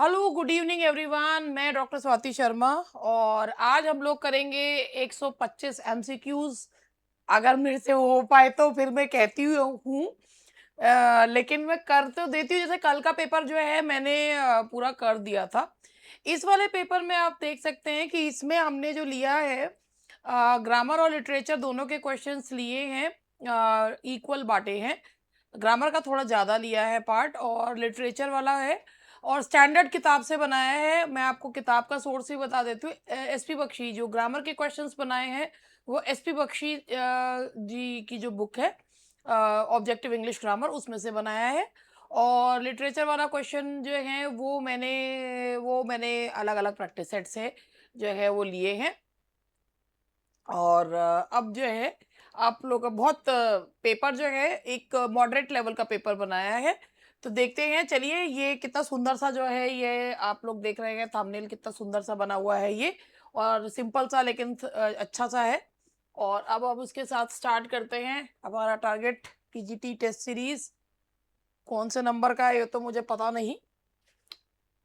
Hello, good evening everyone. मैं doctor Swati Sharma और आज हम लोग करेंगे 125 एमसीक्यूज। अगर मेरे से हो पाए तो फिर मैं कहती हूँ। लेकिन मैं कर तो देती हूँ। जैसे कल का पेपर जो है मैंने पूरा कर दिया था। इस वाले पेपर में आप देख सकते हैं कि इसमें हमने जो लिया है, ग्रामर और लिटरेचर दोनों के क्वेश्चंस लिए हैं, इक्वल बांटे हैं। ग्रामर का थोड़ा ज़्यादा लिया है पार्ट और लिटरेचर वाला है और स्टैंडर्ड किताब से बनाया है। मैं आपको किताब का सोर्स भी बता देती हूँ। एसपी बख्शी जो ग्रामर के क्वेश्चंस बनाए हैं, वो एसपी बख्शी जी की जो बुक है, ऑब्जेक्टिव इंग्लिश ग्रामर, उसमें से बनाया है। और लिटरेचर वाला क्वेश्चन जो है वो मैंने अलग अलग प्रैक्टिस सेट से जो है वो लिए हैं। और अब जो है आप लोग का बहुत पेपर जो है एक मॉडरेट लेवल का पेपर बनाया है। तो देखते हैं, चलिए। ये कितना सुंदर सा जो है, ये आप लोग देख रहे हैं थंबनेल, कितना सुंदर सा बना हुआ है ये। और सिंपल सा लेकिन अच्छा सा है। और अब उसके साथ स्टार्ट करते हैं हमारा टारगेट पीजीटी टेस्ट सीरीज। कौन से नंबर का है ये तो मुझे पता नहीं।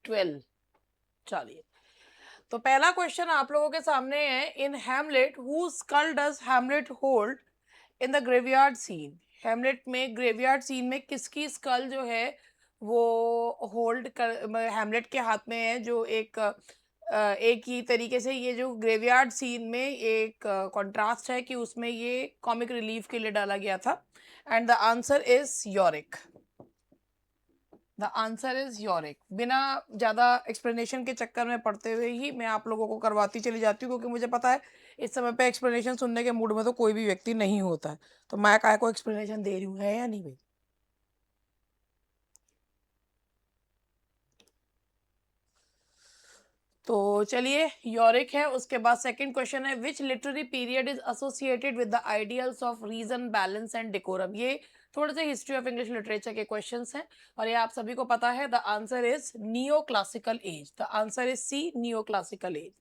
12। चलिए, तो पहला क्वेश्चन आप लोगों के सामने है। In Hamlet who skull does Hamlet hold in the graveyard scene. Hamlet में ग्रेवयार्ड सीन में किसकी स्कल जो है वो होल्ड कर हेमलेट के हाथ में है। जो एक ही तरीके से ये जो ग्रेवयार्ड सीन में एक कंट्रास्ट है कि उसमें ये कॉमिक रिलीफ के लिए डाला गया था। And the answer is Yorick. The answer is Yorick. बिना ज़्यादा एक्सप्लेनेशन के चक्कर में पड़ते हुए ही मैं आप लोगों को करवाती चली जाती हूँ, क्योंकि मुझे पता है इस समय पे एक्सप्लेनेशन सुनने के मूड में तो कोई भी व्यक्ति नहीं होता है। तो मैं काय को एक्सप्लेनेशन दे रही हूँ, है या नहीं भाई? तो चलिए, योरिक है। उसके बाद सेकंड क्वेश्चन है, which literary period is associated with the ideals of reason, balance and decorum. ये थोड़े से हिस्ट्री ऑफ इंग्लिश लिटरेचर के क्वेश्चंस हैं और ये आप सभी को पता है। The answer is neo classical age. The answer is C, neo classical age.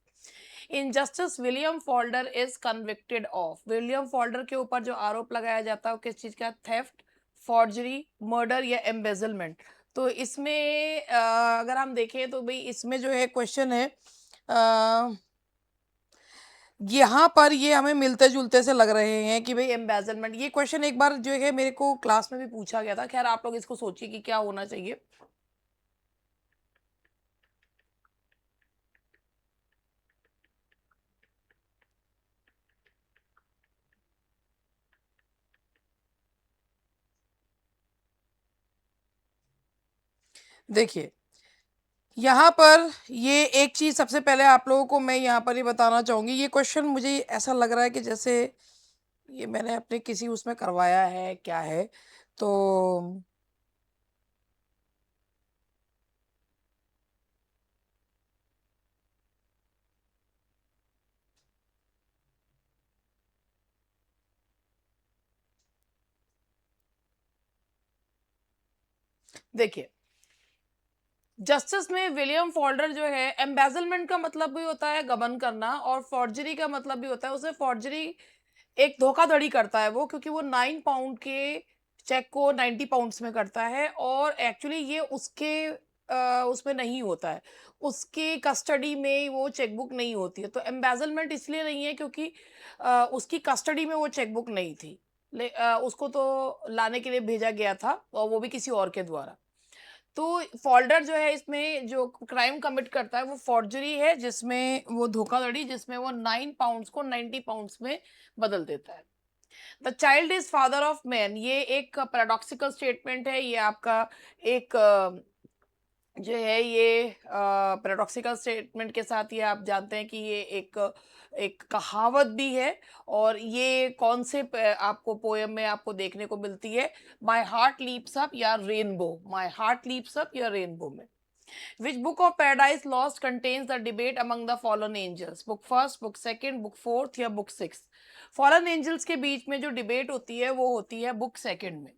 In Justice William Falder is convicted of. William Falder के ऊपर जो आरोप लगाया जाता है वो किस चीज का? थेफ्ट, फॉर्जरी, मर्डर या एम्बेजलमेंट। तो इसमें अगर हम देखें तो भाई इसमें जो है क्वेश्चन है, यहाँ पर ये हमें मिलते जुलते से लग रहे हैं कि भाई एम्बेजलमेंट। ये क्वेश्चन एक बार जो है मेरे को क्लास में भी पूछा गया था। खैर, आप लोग इसको सोचिए कि क्या होना चाहिए। देखिए, यहाँ पर ये एक चीज सबसे पहले आप लोगों को मैं यहाँ पर ही बताना चाहूंगी। ये क्वेश्चन मुझे ऐसा लग रहा है कि जैसे ये मैंने अपने किसी उसमें करवाया है, क्या है। तो देखिए, जस्टिस में विलियम फोल्डर जो है, एम्बेजलमेंट का मतलब भी होता है गबन करना और फॉर्जरी का मतलब भी होता है उसे फॉर्जरी एक धोखाधड़ी करता है वो, क्योंकि वो 9 पाउंड के चेक को 90 पाउंड्स में करता है और एक्चुअली ये उसके उसमें नहीं होता है। उसके कस्टडी में वो चेकबुक नहीं होती है। तो एम्बेजलमेंट इसलिए नहीं है क्योंकि उसकी कस्टडी में वो चेकबुक नहीं थी। उसको तो लाने के लिए भेजा गया था और वो भी किसी और के द्वारा। तो फोल्डर जो है इसमें जो क्राइम कमिट करता है वो फॉर्जरी है, जिसमें वो धोखाधड़ी, जिसमें वो 9 पाउंड्स को 90 पाउंड्स में बदल देता है। The child is father of man, ये एक पैराडॉक्सिकल स्टेटमेंट है। ये आपका एक जो है ये पैराडॉक्सिकल स्टेटमेंट के साथ ये आप जानते हैं कि ये एक एक कहावत भी है। और ये कौन से आपको पोयम में आपको देखने को मिलती है? माई हार्ट लीप्स अप या rainbow. My heart leaps up या रेनबो में which book of Paradise Lost contains the debate among the fallen angels. Book first, book second, book fourth या बुक सिक्स। फॉलन एंजल्स के बीच में जो debate होती है वो होती है बुक सेकंड में।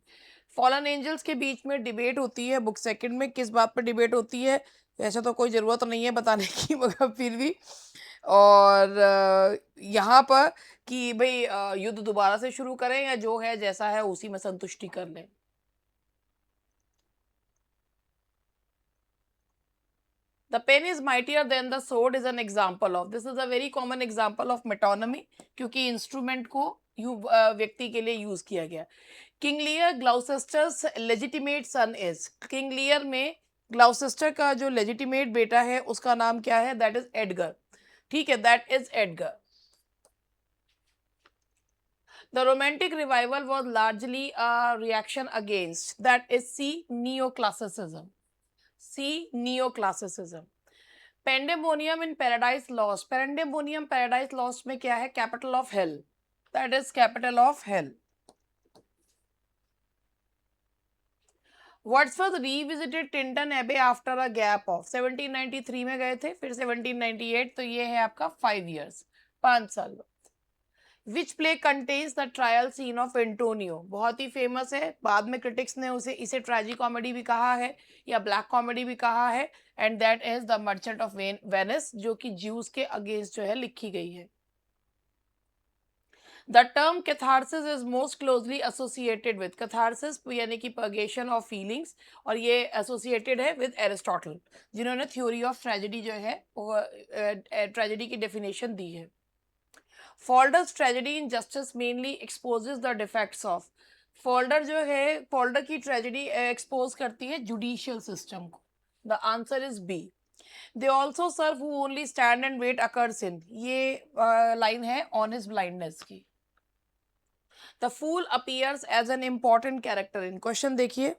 फॉलन एंजल्स के बीच में डिबेट होती है बुक सेकंड में। किस बात पर डिबेट होती है? वैसे तो कोई ज़रूरत नहीं है बताने की, मगर फिर भी। और यहाँ पर कि भाई युद्ध दोबारा से शुरू करें या जो है जैसा है उसी में संतुष्टि कर लें। The pen is mightier than the sword is an example of. This is a very common example of metonymy, क्योंकि इंस्ट्रूमेंट को व्यक्ति के लिए यूज किया गया. King Lear Gloucester's legitimate son is. King Lear में ग्लाउसेस्टर का जो लेजिटिमेट बेटा है उसका नाम क्या है? That is Edgar. ठीक है, that is Edgar. The romantic revival was largely a reaction against, that is C, neoclassicism. C, neoclassicism. Pandemonium in Paradise Lost. Pandemonium Paradise Lost में क्या है? Capital of hell. That is capital of hell. Wordsworth revisited Tinton Abbey after a gap of 1793 में गए थे, फिर 1798, तो ये है आपका 5 years, 5 साल. Which play contains the trial scene of Antonio? बहुत ही फेमस है, बाद में क्रिटिक्स ने इसे ट्रेजी कॉमेडी भी कहा है या ब्लैक कॉमेडी भी कहा है, and that is the Merchant of Venice, जो कि ज्यूज के अगेंस्ट जो है लिखी गई है. The term catharsis is most closely associated with catharsis, यानी कि purgation of feelings, और ये associated है with Aristotle, जिन्होंने theory of tragedy जो है ट्रेजेडी की definition दी है. Faulders tragedy in justice mainly exposes the defects of. Faulder जो है, Faulder की tragedy expose करती है judicial system को. The answer is B. They also serve who only stand and wait occurs in. ये line है on his blindness की. The fool appears as an important character in. Question देखिए.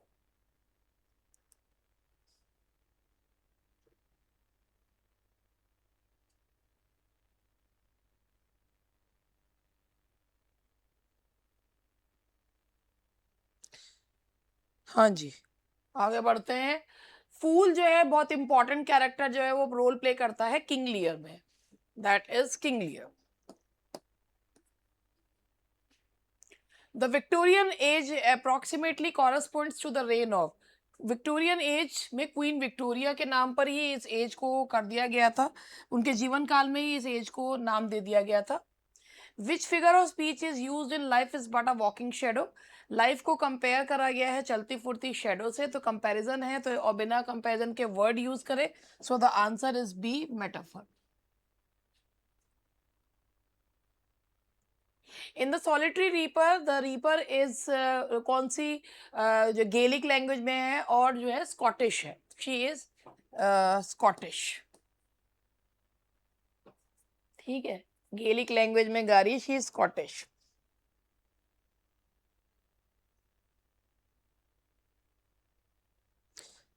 हाँ जी, आगे बढ़ते हैं. फूल जो है बहुत इंपॉर्टेंट कैरेक्टर जो है वो रोल प्ले करता है किंग लियर में. That is King Lear. The Victorian age approximately corresponds to the reign of. Victorian age में क्वीन विक्टोरिया के नाम पर ही इस एज को कर दिया गया था, उनके जीवन काल में ही इस एज को नाम दे दिया गया था. Which figure of speech is used in life is but a walking shadow. Life को कंपेयर करा गया है चलती फुर्ती शेडो से, तो कंपैरिजन है, तो और बिना कंपैरिजन के वर्ड यूज करे. So the answer is B, metaphor. In the solitary reaper, the reaper is कौन सी जो गेलिक लैंग्वेज में है और जो है स्कॉटिश है. She is Scottish. ठीक है, गेलिक लैंग्वेज में गा रही है, she is Scottish.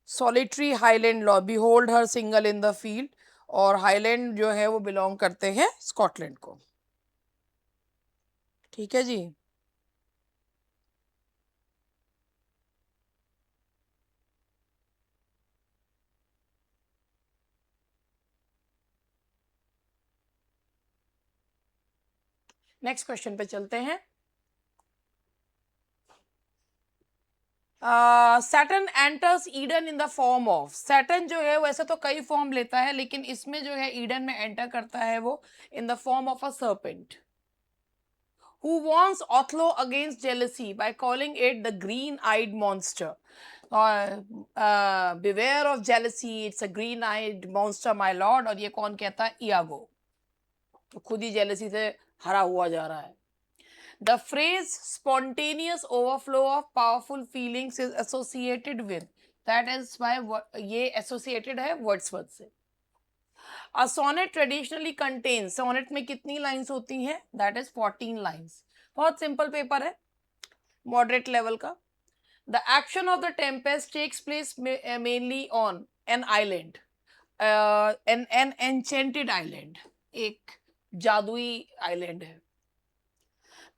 Solitary highland law, behold her single in the field, और हाईलैंड जो है वो बिलोंग करते हैं स्कॉटलैंड को. ठीक है जी. नेक्स्ट क्वेश्चन पे चलते हैं. Saturn enters Eden in the form of. Saturn जो है वैसे तो कई फॉर्म लेता है, लेकिन इसमें जो है ईडन में एंटर करता है वो in the form of a serpent. Who warns Othello against jealousy by calling it the green-eyed monster. Beware of jealousy, it's a green-eyed monster, my lord. और ये कौन कहता है? Iago. तो खुद ही जेलसी से हरा हुआ जा रहा है. The phrase spontaneous overflow of powerful feelings is associated with. That is why ये associated है Wordsworth से. A sonnet traditionally contains. Sonnet में कितनी lines होती हैं? That is 14 lines. बहुत सिंपल पेपर है, मॉडरेट लेवल का. The action of the tempest takes place mainly on an island, an enchanted island. एक जादुई आइलैंड है.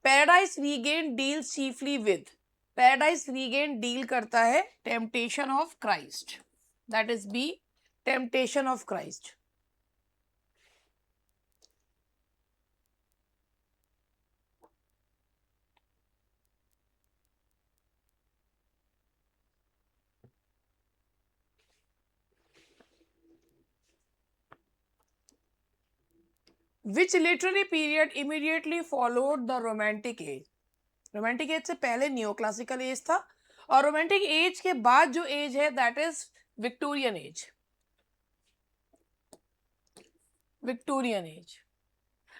Paradise Regained deals chiefly with. Paradise Regained deal करता है temptation of Christ. That is B, temptation of Christ. Which literary period immediately followed the Romantic Age? Romantic as से पहले न्योक्लासिकल as था, और romantic as के बाद जो एज है that is Victorian age. Victorian age.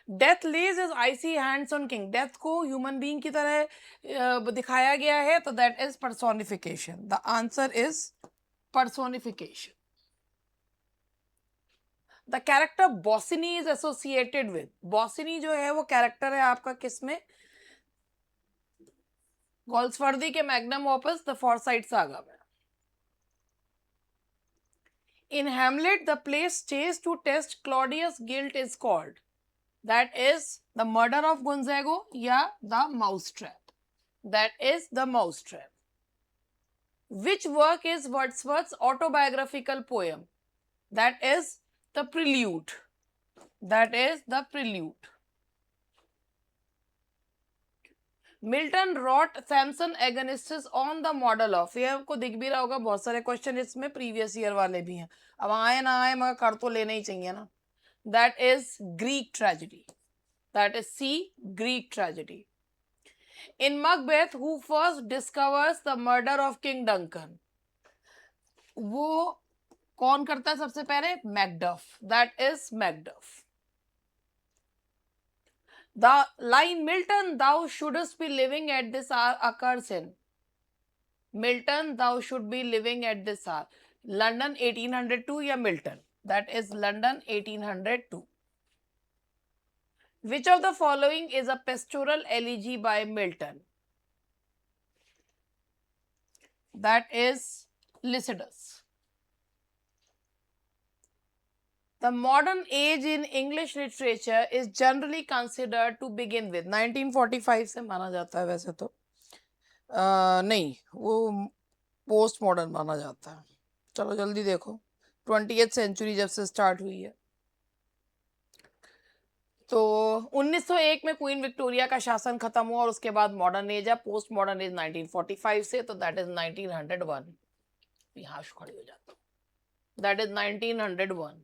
Death lays his icy hands on king, death को human being की तरह दिखाया गया है, तो that is personification. The answer is personification. The character Bosinney is associated with, Bosinney जो है वो कैरेक्टर है आपका किसमें? गोल्सवर्दी के magnum opus the Forsyte saga में। In Hamlet the place chosen to test Claudius guilt is called, that is the murder of गोंजागो या the mouse trap? That is the mouse trap. Which work is Wordsworth's autobiographical poem? That is the Prelude. That is the Prelude. Milton wrote Samson Agonistes on the model of, ये आपको दिख भी रहा होगा, बहुत सारे question इसमें previous year वाले भी हैं, अब आए ना आए मगर कर तो लेना ही चाहिए ना। That is Greek tragedy. That is C, Greek tragedy. In Macbeth, who first discovers the murder of King Duncan? वो कौन करता है सबसे पहले? Macduff. That is Macduff. The line Milton thou shouldst be living at this hour occurs in, Milton thou should be living at this hour, London 1802 या Milton? That is London 1802। Which of the following is a pastoral elegy by Milton? That is Lycidas. The modern age in English literature is generally considered to begin with 1945 से माना जाता है, वैसे तो नहीं, वो post modern माना जाता है। चलो जल्दी देखो, 20th सेंचुरी जब से स्टार्ट हुई है, तो 1901 में क्वीन विक्टोरिया का शासन खत्म हुआ और उसके बाद मॉडर्न एज है, पोस्ट मॉडर्न एज 1945 से, तो दैट इज 1901। यहाँ खड़ी हो जाता, that is 1901।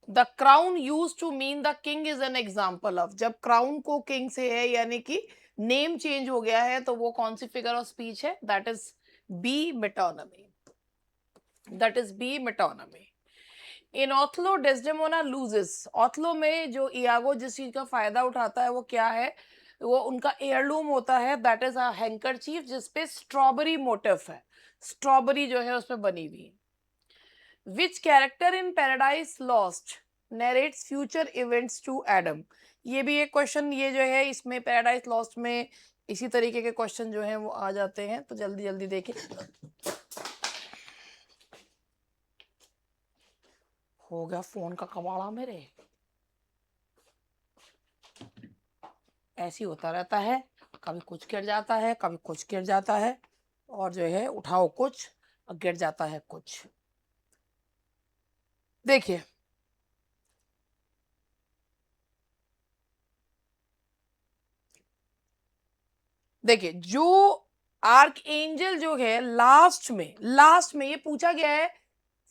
The crown use to mean the king is an example of, जब क्राउन को किंग से है यानी कि नेम चेंज हो गया है, तो वो कौन सी फिगर ऑफ स्पीच है? That is B, metonymy. That is B, metonymy. In Othello Desdemona loses, Othello में जो इयागो जिस चीज का फायदा उठाता है वो क्या है? वो उनका एयरलूम होता है, दैट इज अ हैंकरचीफ जिसपे स्ट्रॉबेरी मोटिफ है, स्ट्रॉबेरी जो है उस पर बनी हुई। Which character in Paradise Lost narrates future events to Adam? ये भी एक क्वेश्चन, ये जो है इसमें पैराडाइज लॉस्ट में इसी तरीके के क्वेश्चन जो हैं वो आ जाते हैं, तो जल्दी जल्दी देखिए। हो गया फोन का कबाड़ा मेरे, ऐसी होता रहता है, कभी कुछ गिर जाता है, कभी कुछ गिर जाता है, और जो है उठाओ कुछ और गिर जाता है कुछ। देखिए देखिए, जो आर्क एंजल जो है लास्ट में ये पूछा गया है,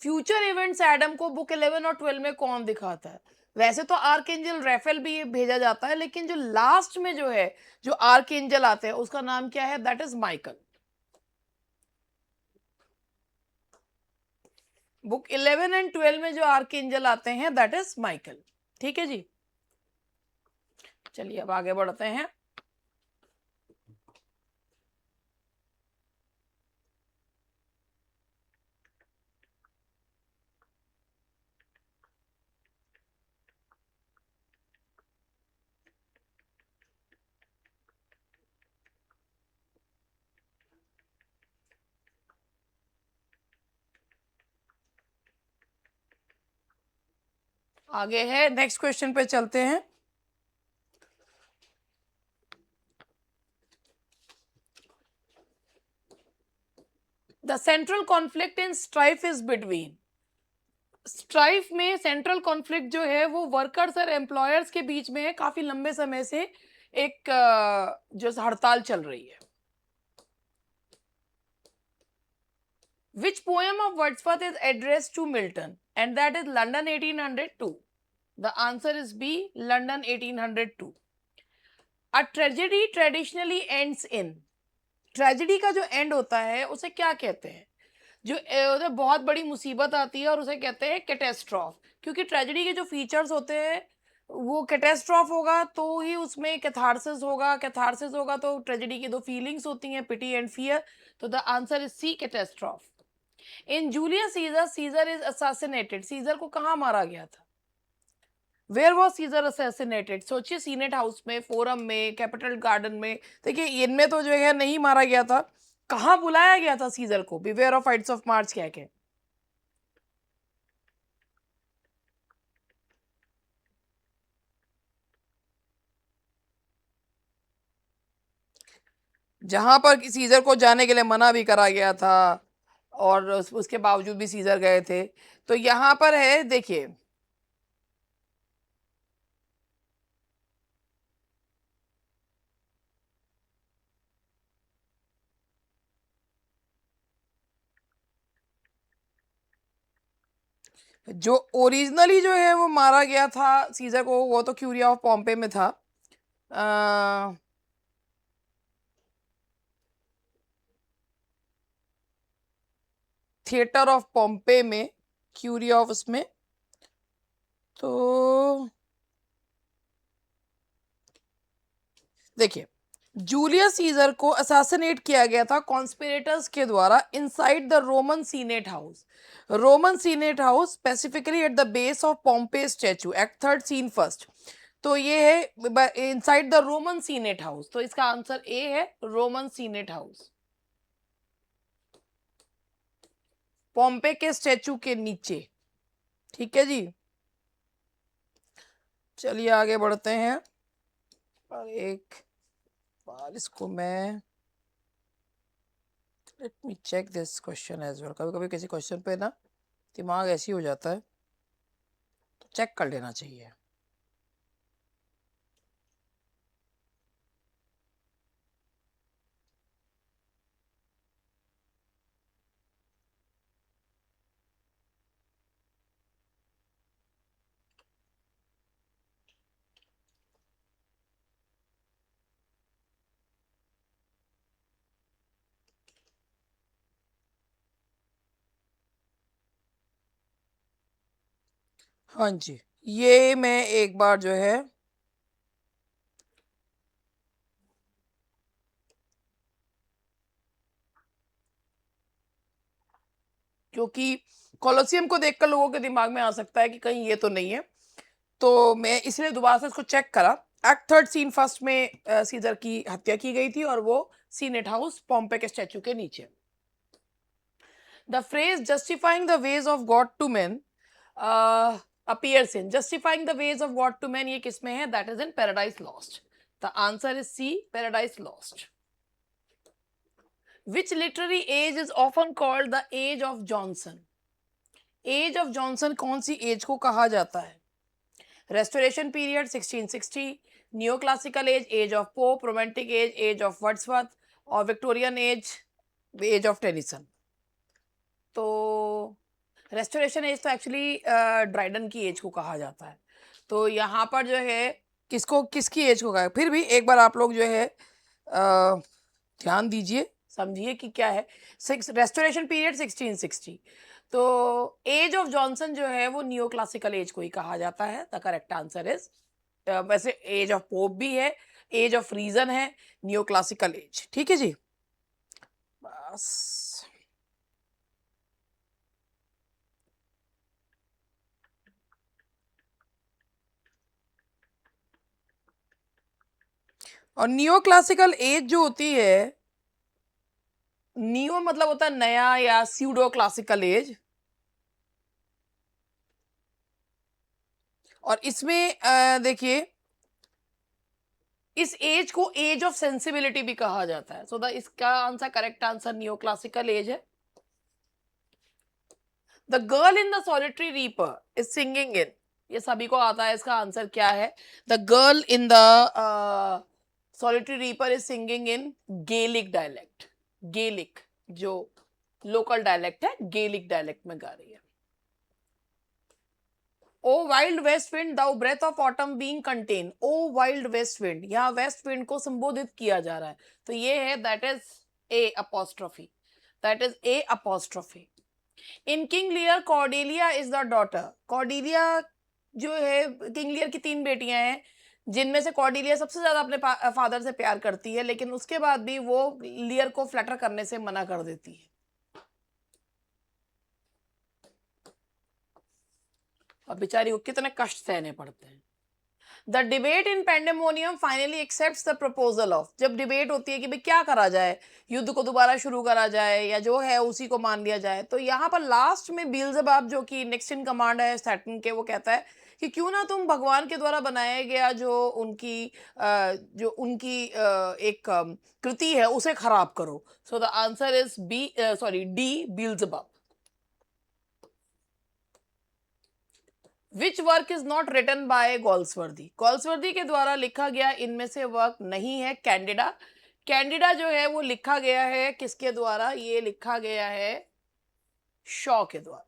फ्यूचर इवेंट्स एडम को बुक 11 और 12 में कौन दिखाता है? वैसे तो आर्क एंजल रेफेल भी भेजा जाता है, लेकिन जो लास्ट में जो है, जो आर्क एंजल आते हैं उसका नाम क्या है? That is Michael. Book 11 and 12 में जो आर्क एंजल आते हैं दैट इज माइकल। ठीक है जी, चलिए अब आगे बढ़ते हैं। आगे है, नेक्स्ट क्वेश्चन पे चलते हैं। The central conflict in strife is between, strife में सेंट्रल कॉन्फ्लिक्ट जो है वो वर्कर्स और एम्प्लॉयर्स के बीच में है, काफी लंबे समय से एक जो हड़ताल चल रही है। Which poem of Wordsworth is addressed to Milton? And that is London 1802. The answer is B, London 1802. A tragedy traditionally ends in, tragedy का जो एंड होता है उसे क्या कहते हैं? जो उधर बहुत बड़ी मुसीबत आती है और उसे कहते हैं कैटेस्ट्रॉफ, क्योंकि ट्रेजेडी के जो फीचर्स होते हैं वो कैटेस्ट्रॉफ होगा तो ही उसमें कैथारसिस होगा तो ट्रेजेडी की दो फीलिंग्स होती हैं, पिटी एंड फियर। तो the answer is C, catastrophe. In Julius Caesar, Caesar is assassinated, Caesar को कहाँ मारा गया था? Where was Caesar assassinated? सोचिए, सीनेट हाउस में, फोरम में, कैपिटल गार्डन में। देखिए इनमें तो जो है नहीं मारा गया था, कहाँ बुलाया गया था सीजर को? बिवेयर ऑफ आइट्स ऑफ मार्च कह के। जहां पर सीजर को जाने के लिए मना भी करा गया था और उसके बावजूद भी सीजर गए थे। तो यहाँ पर है, देखिए, जो ओरिजिनली जो है वो मारा गया था सीजर को, वो तो क्यूरिया ऑफ पॉम्पे में था। थिएटर ऑफ पॉम्पे में, क्यूरिया ऑफ उसमें। तो देखिए, जूलियस सीजर को असैसिनेट किया गया था कॉन्स्पिरेटर्स के द्वारा inside the Roman senate house. Roman senate house specifically at the base of Pompey statue, act 3 scene 1। तो ये है inside the Roman senate house, तो इसका आंसर ए है, रोमन सीनेट हाउस, पॉम्पे के स्टैचू के नीचे। ठीक है जी, चलिए आगे बढ़ते हैं। और एक बार इसको मैं, let me check this question as well. कभी कभी किसी क्वेश्चन पे ना दिमाग ऐसी हो जाता है, तो चेक कर लेना चाहिए। हाँ जी, ये मैं एक बार जो है, क्योंकि कोलोसियम को देखकर लोगों के दिमाग में आ सकता है कि कहीं ये तो नहीं है, तो मैं इसलिए दोबारा से इसको चेक करा। एक्ट 3 सीन 1 में सीजर की हत्या की गई थी और वो सीनेट हाउस, पॉम्पे के स्टैचू के नीचे। The phrase justifying the ways of God to man appears in, justifying the ways of God to men, ये किसमें है? That is in Paradise Lost. The answer is C, Paradise Lost. Which literary age is often called the age of Johnson? Age of Johnson कौन सी age को कहा जाता है? Restoration period 1660, new classical age, age of Pope, romantic age, age of Wordsworth, और Victorian age, age of Tennyson. तो restoration age तो actually Dryden की एज को कहा जाता है। तो यहाँ पर जो है किसको, किसकी एज को कहा? फिर भी एक बार आप लोग जो है ध्यान दीजिए, समझिए कि क्या है। Restoration period 1660। तो एज ऑफ जॉनसन जो है वो नियो क्लासिकल एज को ही कहा जाता है। द करेक्ट आंसर इज, वैसे एज ऑफ पोप भी है, एज ऑफ रीजन है, नियो क्लासिकल एज। ठीक है जी, बस। और नियो क्लासिकल एज जो होती है, नियो मतलब होता है नया या स्यूडो क्लासिकल एज, और इसमें देखिए इस एज को एज ऑफ सेंसिबिलिटी भी कहा जाता है। सो द इसका आंसर, correct answer neo classical age है। The girl in the solitary reaper is singing in, ये सभी को आता है, इसका आंसर क्या है? The girl in the solitary reaper is singing in Gaelic dialect. Gaelic जो लोकल डायलेक्ट है, गेलिक डायलेक्ट में गा रही है। O wild west wind thou breath of autumn being contain, O wild west wind, यहाँ west wind को संबोधित किया जा रहा है, तो ये है, that is a apostrophe, that is a apostrophe. In King Lear Cordelia is the daughter. Cordelia जो है, किंग लियर की 3 बेटियां हैं, जिनमें से कॉर्डेलिया सबसे ज्यादा अपने फादर से प्यार करती है, लेकिन उसके बाद भी वो लियर को फ्लटर करने से मना कर देती है। और बेचारी को कितने कष्ट सहने पड़ते हैं। The debate in pandemonium finally accepts the proposal of. जब डिबेट होती है कि भाई क्या करा जाए, युद्ध को दोबारा शुरू करा जाए या जो है उसी को मान लिया जाए, तो यहाँ पर लास्ट में बीएल्ज़ेबब जो कि नेक्स्ट इन कमांड है सैटर्न के, वो कहता है कि क्यों ना तुम भगवान के द्वारा बनाया गया जो उनकी एक कृति है उसे खराब करो। So the answer is D, Beelzebub. Which work is not written by Galsworthy. Galsworthy के द्वारा लिखा गया इनमें से वर्क नहीं है कैंडिडा। कैंडिडा जो है वो लिखा गया है किसके द्वारा? ये लिखा गया है शॉ के द्वारा।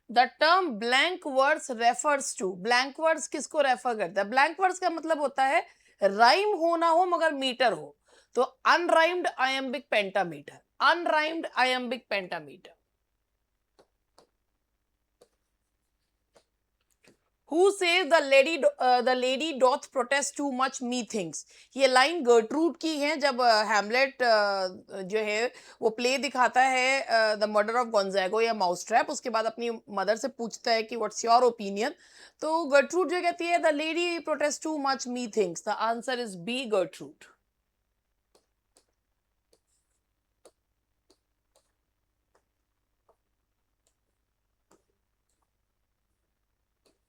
The term blank words refers to. Blank words किसको रेफर करता है? ब्लैंक वर्ड्स का मतलब होता है राइम हो ना हो मगर मीटर हो। तो unrhymed iambic pentameter, unrhymed iambic pentameter. Who says the lady doth protest too much methinks। ये लाइन गर्ट्रूड की है जब हैमलेट जो है वो प्ले दिखाता है द मर्डर ऑफ गोंजागो या माउस ट्रैप, उसके बाद अपनी मदर से पूछता है कि व्हाट्स योर ओपिनियन। तो गर्ट्रूड जो कहती है the lady protest too much methinks। The answer is B, Gertrude.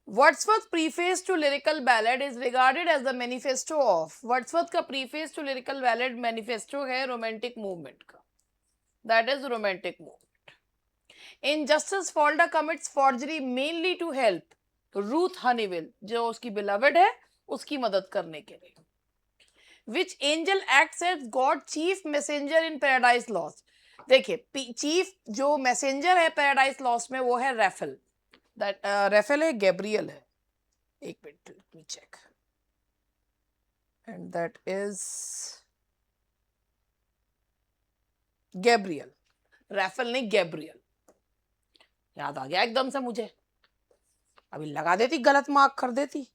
Wordsworth preface to lyrical ballad is regarded as the manifesto of. Wordsworth का preface to lyrical ballad manifesto है romantic movement का। That is romantic movement. In Justice Falder commits forgery mainly to help Ruth Honeywill, जो उसकी beloved है, उसकी मदद करने के लिए। Which angel acts as God chief messenger in Paradise Lost. देखिए चीफ जो मैसेंजर है पैराडाइज लॉस्ट में वो है रेफेल। दैट रेफेल है, गैब्रियल है। एक minute, let me check. And that is Gabriel. Raphael नहीं, गैब्रियल। याद आ गया एकदम से मुझे, अभी लगा देती, गलत मार्क कर देती।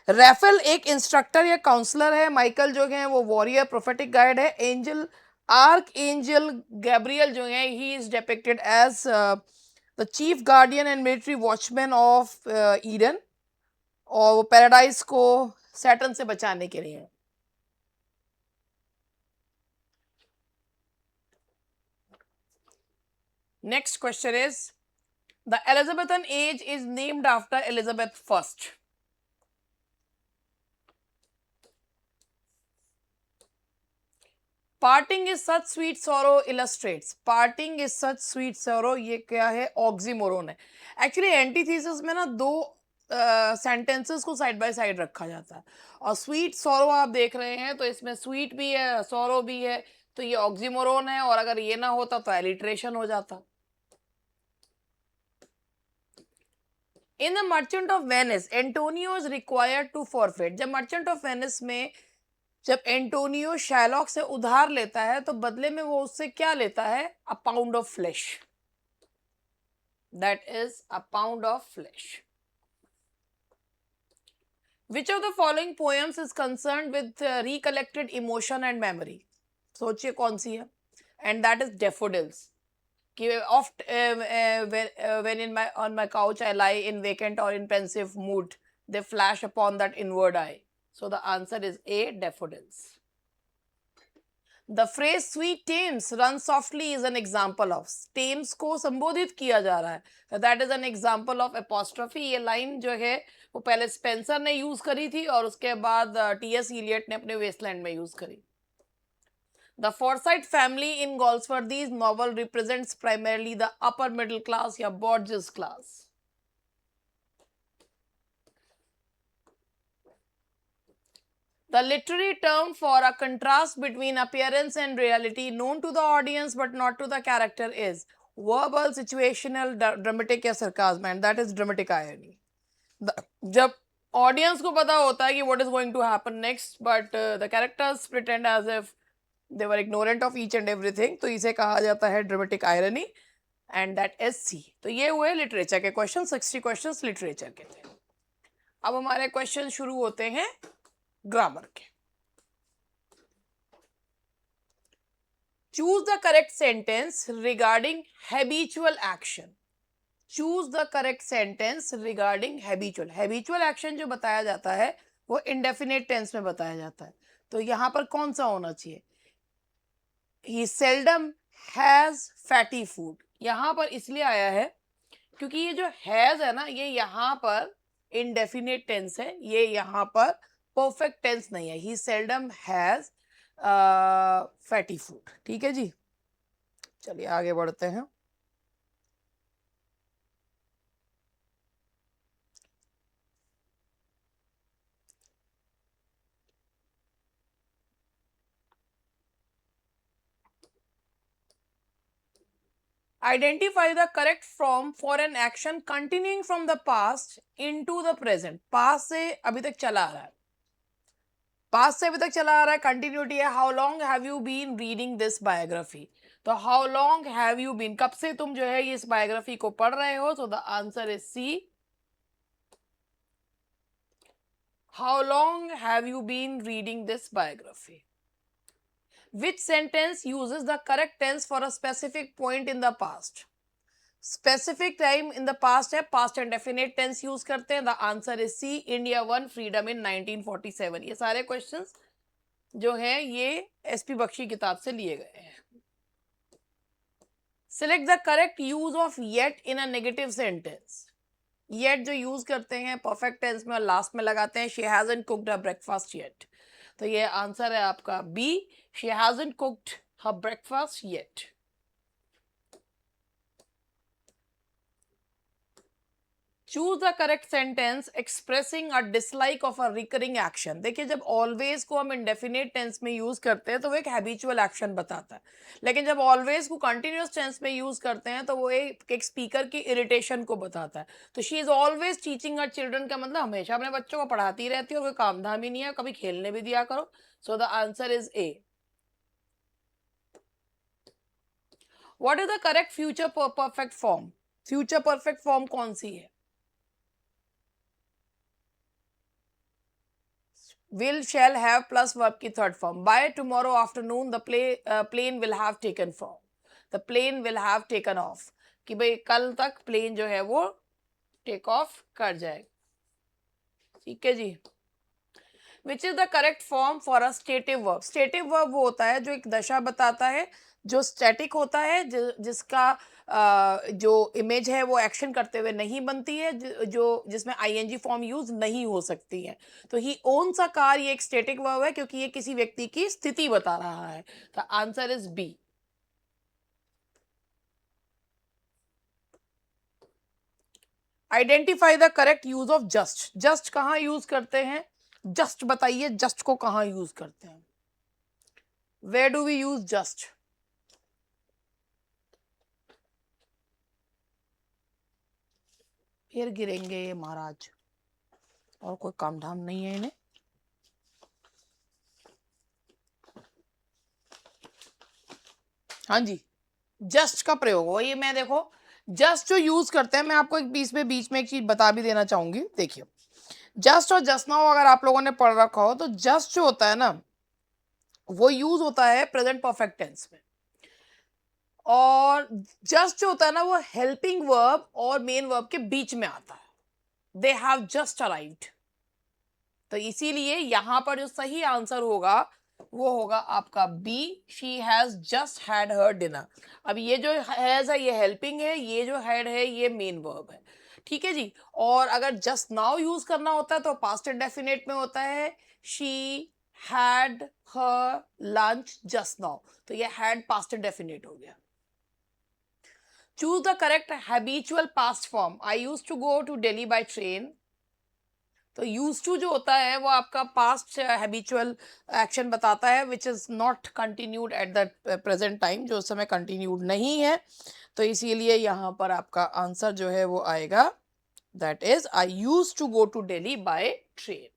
रेफेल एक इंस्ट्रक्टर या काउंसलर है। माइकल जो है वो वॉरियर प्रोफेटिक गाइड है। एंजल आर्क एंजल गैब्रियल जो है he is depicted as the chief guardian and military watchman of Eden, और वो पैराडाइज को सैटर्न से बचाने के लिए। Next question is the Elizabethan age is named after Elizabeth first. Parting is such sweet sorrow illustrates. Parting is such sweet sorrow, ये क्या है? ऑक्सीमोरोन है। एक्चुअली एंटीथेसिस में ना दो सेंटेंसेस को साइड बाय साइड रखा जाता है, और स्वीट सॉरो आप देख रहे हैं तो इसमें स्वीट भी है सॉरो भी है, तो ये ऑक्सीमोरोन है, और अगर ये ना होता तो एलिट्रेशन हो जाता। In the Merchant of Venice Antonio is required to forfeit. जब मर्चेंट ऑफ वेनिस में जब एंटोनियो शैलॉक से उधार लेता है तो बदले में वो उससे क्या लेता है? A pound of flesh. That is a pound of flesh. Which of the following poems is concerned with recollected emotion and memory? सोचिए कौन सी है? And that is daffodils. कि oft when in my on my couch I lie in vacant or in pensive mood, they flash upon that inward eye. So the answer is A, daffodils. The phrase sweet Thames run softly is an example of। Thames को संबोधित किया जा रहा है, that is an example of apostrophe। ये line जो है वो पहले स्पेंसर ने यूज करी थी और उसके बाद टी.एस. इलियट ने अपने वेस्टलैंड में यूज करी। The Forsyte family in Galsworthy's novel represents primarily the upper middle class या Borges class। The literary term for a contrast between appearance and reality known to the audience but not to the character is verbal, situational, dramatic या sarcasm, and that is dramatic irony। जब audience को पता होता है कि what is going to happen next, but the characters pretend as if they were ignorant of each and everything, तो इसे कहा जाता है dramatic irony, and that is C. तो ये हुए लिटरेचर के क्वेश्चन, 60 क्वेश्चंस लिटरेचर के थे। अब हमारे क्वेश्चन शुरू होते हैं ग्रामर के। Choose the correct sentence regarding habitual action. Choose the correct sentence regarding habitual. Habitual action जो बताया जाता है वो इंडेफिनेट टेंस में बताया जाता है, तो यहां पर कौन सा होना चाहिए? ही सेल्डम हैज फैटी फूड। यहां पर इसलिए आया है क्योंकि ये जो हैज है ना, ये यहां पर इंडेफिनेट टेंस है, ये यहां पर परफेक्ट टेंस नहीं है। ही सेल्डम हैज फैटी फूड। ठीक है जी, चलिए आगे बढ़ते हैं। Identify the correct form for an action continuing from the past into the present. Past से अभी तक चला आ रहा है, पास्ट से अभी तक चला आ रहा है, कंटिन्यूटी है। How long have you been reading this biography? तो how long have you been, कब से तुम जो है इस बायोग्राफी को पढ़ रहे हो? तो the answer is C. How long have you been reading this biography? Which sentence uses the correct tense for a specific point in the past? Specific time in the past है, past indefinite tense use करते हैं। The answer is C, India won freedom in 1947। ये सारे questions जो हैं ये SP Bakshi किताब से लिए गए हैं। Select the correct use of yet in a negative sentence. Yet जो यूज करते हैं परफेक्ट टेंस में और लास्ट में लगाते हैं, she hasn't cooked her breakfast yet. तो ये आंसर है आपका B, she hasn't cooked her breakfast yet. Choose the correct sentence expressing a dislike of a recurring action. देखिए, जब ऑलवेज को हम इंडेफिनेट टेंस में यूज करते हैं तो वो एक हैबिचुअल एक्शन बताता है, लेकिन जब ऑलवेज को कंटिन्यूअस टेंस में यूज करते हैं तो वो एक स्पीकर की इरिटेशन को बताता है। तो she is always teaching her children का मतलब हमेशा अपने बच्चों को पढ़ाती रहती है और कोई काम धाम ही नहीं है, कभी खेलने भी दिया करो। So the answer is A. What is the correct future perfect form? Future perfect form कौन सी है? will, shall, have plus verb की third form. by tomorrow afternoon the plane will have taken from, the plane will have taken off, कि भाई कल तक plane जो है वो टेक ऑफ कर जाएगा। ठीक है जी। Which is the correct form for a stative verb? Stative verb वो होता है जो एक दशा बताता है, जो स्टैटिक होता है, जिसका जो इमेज है वो एक्शन करते हुए नहीं बनती है, जो जिसमें आईएनजी फॉर्म यूज नहीं हो सकती है। तो ही ओन्स अ कार, ये एक स्टैटिक वर्ब है क्योंकि ये किसी व्यक्ति की स्थिति बता रहा है। The answer is B. Identify the correct use of just. Just कहाँ यूज करते हैं? जस्ट बताइए, जस्ट को कहाँ यूज करते हैं? Where do we use just? फिर गिरेंगे ये महाराज, और कोई काम धाम नहीं है इन्हें। हाँ जी, जस्ट का प्रयोग हो ये, मैं देखो जस्ट जो यूज करते हैं, मैं आपको एक बीच में एक चीज बता भी देना चाहूंगी। देखिए, जस्ट और जस्ट नाउ अगर आप लोगों ने पढ़ रखा हो तो जस्ट जो होता है ना वो यूज होता है प्रेजेंट परफेक्ट टेंस में, और जस्ट जो होता है ना वो हेल्पिंग वर्ब और मेन वर्ब के बीच में आता है। They have just arrived. तो इसीलिए यहां पर जो सही आंसर होगा वो होगा आपका B, she has just had her dinner. अब ये जो हैज है ये हेल्पिंग है, ये जो हैड है ये मेन वर्ब है। ठीक है जी। और अगर जस्ट नाउ यूज करना होता है तो पास्ट इंडेफिनिट में होता है, she had her lunch just now. तो ये हैड पास्ट इंडेफिनिट हो गया। Choose the correct habitual past form. I use to go to Delhi by train. तो यूज टू जो होता है वो आपका पास्ट हैबिचुअल एक्शन बताता है, which is not continued at the present time, जो उस समय कंटिन्यूड नहीं है। तो इसीलिए यहाँ पर आपका आंसर जो है वो आएगा, that is I use to go to Delhi by train.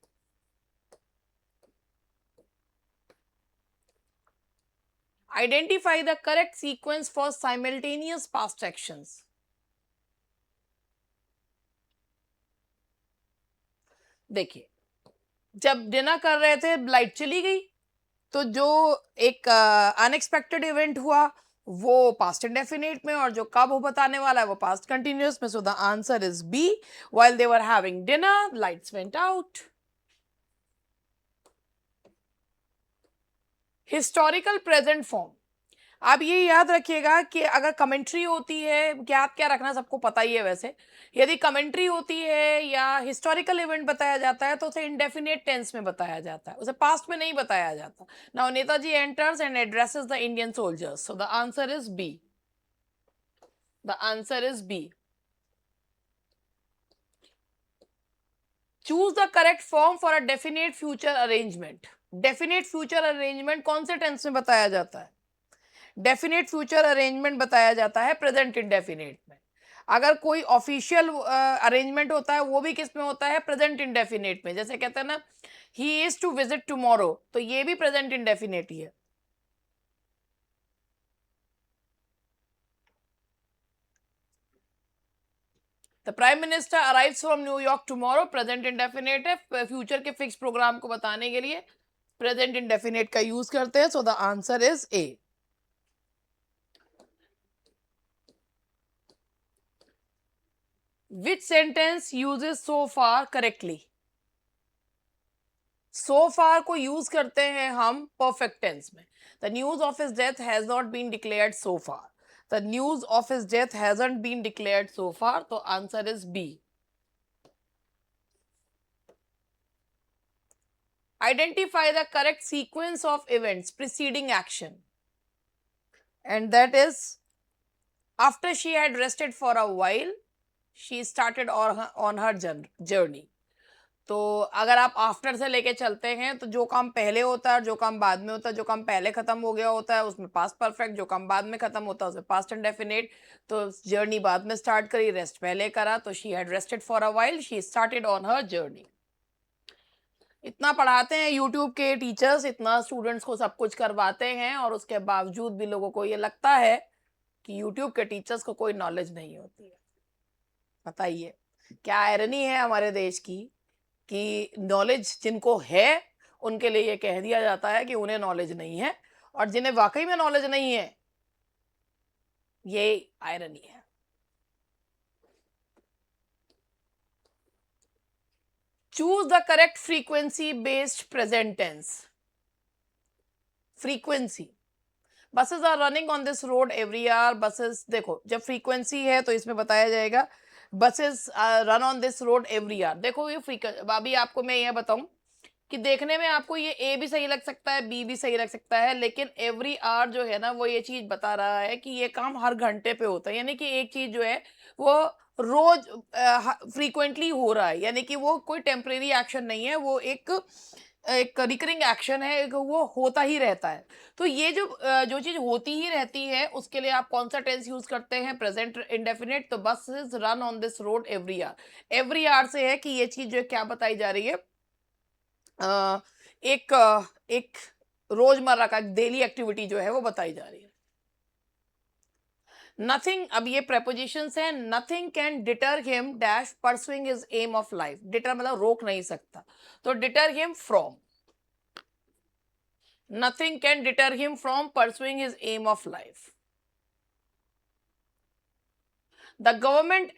Identify the correct sequence for simultaneous past actions. देखिए, जब डिनर कर रहे थे लाइट चली गई, तो जो एक अनएक्सपेक्टेड इवेंट हुआ वो पास्ट इंडेफिनिट में, और जो कब हो बताने वाला है वो पास्ट कंटिन्यूअस में. So the answer is B. While they were having dinner, lights went out. Historical present form. आप ये याद रखिएगा कि अगर कमेंट्री होती है, याद क्या रखना सबको पता ही है वैसे, यदि कमेंट्री होती है या हिस्टोरिकल इवेंट बताया जाता है तो उसे इंडेफिनिट टेंस में बताया जाता है, उसे पास्ट में नहीं बताया जाता. Now Netaji enters and addresses the Indian soldiers. So the answer is B. The answer is B. Choose the correct form for a definite future arrangement. Definite future arrangement कौन से टेंस में बताया जाता है? डेफिनेट फ्यूचर अरेंजमेंट बताया जाता है present indefinite में. अगर कोई ऑफिशियल अरेंजमेंट होता है वो भी किस में होता है? प्रेजेंट इंडेफिनेट में. जैसे कहते हैं ना, he is to visit tomorrow, तो ये भी प्रेजेंट इंडेफिनेट ही है. The prime minister arrives from New York tomorrow, present indefinite है. फ्यूचर के फिक्स प्रोग्राम को बताने के लिए प्रेजेंट इंडेफिनेट का यूज करते हैं. सो the answer is A. Which sentence uses so far correctly? So far को यूज करते हैं हम perfect tense में. The news of his death has not been declared so far. The news of his death hasn't been declared so far. तो answer is B. Identify the correct sequence of events preceding action. And that is, after she had rested for a while, she started on her journey. तो अगर आप after से लेके चलते हैं तो जो काम पहले होता है और जो काम बाद में होता है, जो काम पहले खत्म हो गया होता है उसमें पास्ट परफेक्ट, जो काम बाद में खत्म होता है उसमें पास्ट इंडेफिनिट. तो जर्नी बाद में स्टार्ट करी, रेस्ट पहले करा, तो she had rested for a while, she started on her journey. इतना पढ़ाते हैं यूट्यूब के टीचर्स, इतना स्टूडेंट्स को सब कुछ करवाते हैं, और उसके बावजूद भी लोगों को ये लगता है कि यूट्यूब के टीचर्स को कोई नॉलेज नहीं होती है. बताइए क्या आयरनी है हमारे देश की कि नॉलेज जिनको है उनके लिए ये कह दिया जाता है कि उन्हें नॉलेज नहीं है, और जिन्हें वाकई में नॉलेज नहीं है, ये आयरनी है. Choose the correct frequency based present tense. Frequency. Buses are running on this road every hour. Buses, देखो जब फ्रीक्वेंसी है तो इसमें बताया जाएगा buses run on this road every hour. देखो ये फ्रीक्वेंसी, अभी आपको मैं यह बताऊं कि देखने में आपको ये ए भी सही लग सकता है, बी भी सही लग सकता है, लेकिन एवरी आवर जो है ना वो ये चीज बता रहा है कि ये काम हर घंटे पे होता है. यानी कि एक चीज जो है वो रोज फ्रीक्वेंटली हो रहा है, यानी कि वो कोई टेम्परेरी एक्शन नहीं है, वो एक एक रिकरिंग एक्शन है, वो होता ही रहता है. तो ये जो चीज होती ही रहती है उसके लिए आप कौन सा टेंस यूज करते हैं? Present indefinite. तो बस is run on this road every our. Every hour से है कि ये चीज जो है क्या बताई जा रही है, एक एक रोजमर्रा का डेली एक्टिविटी जो है वो बताई जा रही है. नथिंग, अब ये प्रेपोजिशंस हैं. Nothing can deter him dash pursuing his aim of life. Deter मतलब रोक नहीं सकता, तो deter him from. Nothing can deter him from pursuing his aim of life. The government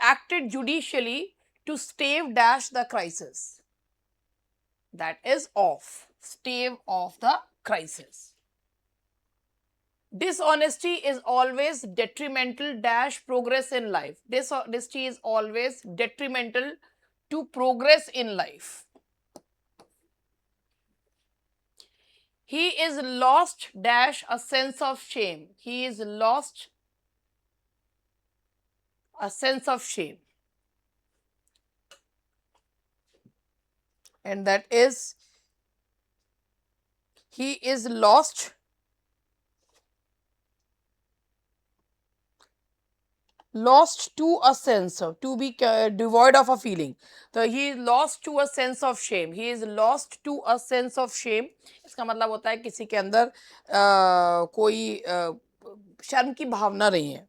acted judicially to stave dash the crisis. That is off. Stave off the crisis. Dishonesty is always detrimental dash progress in life. Dishonesty is always detrimental to progress in life. He is lost dash a sense of shame. He is lost a sense of shame. And that is, he is lost to a sense of, to be devoid of a feeling. So he is lost to a sense of shame. He is lost to a sense of shame. का मतलब होता है किसी के अंदर कोई शर्म की भावना नहीं है।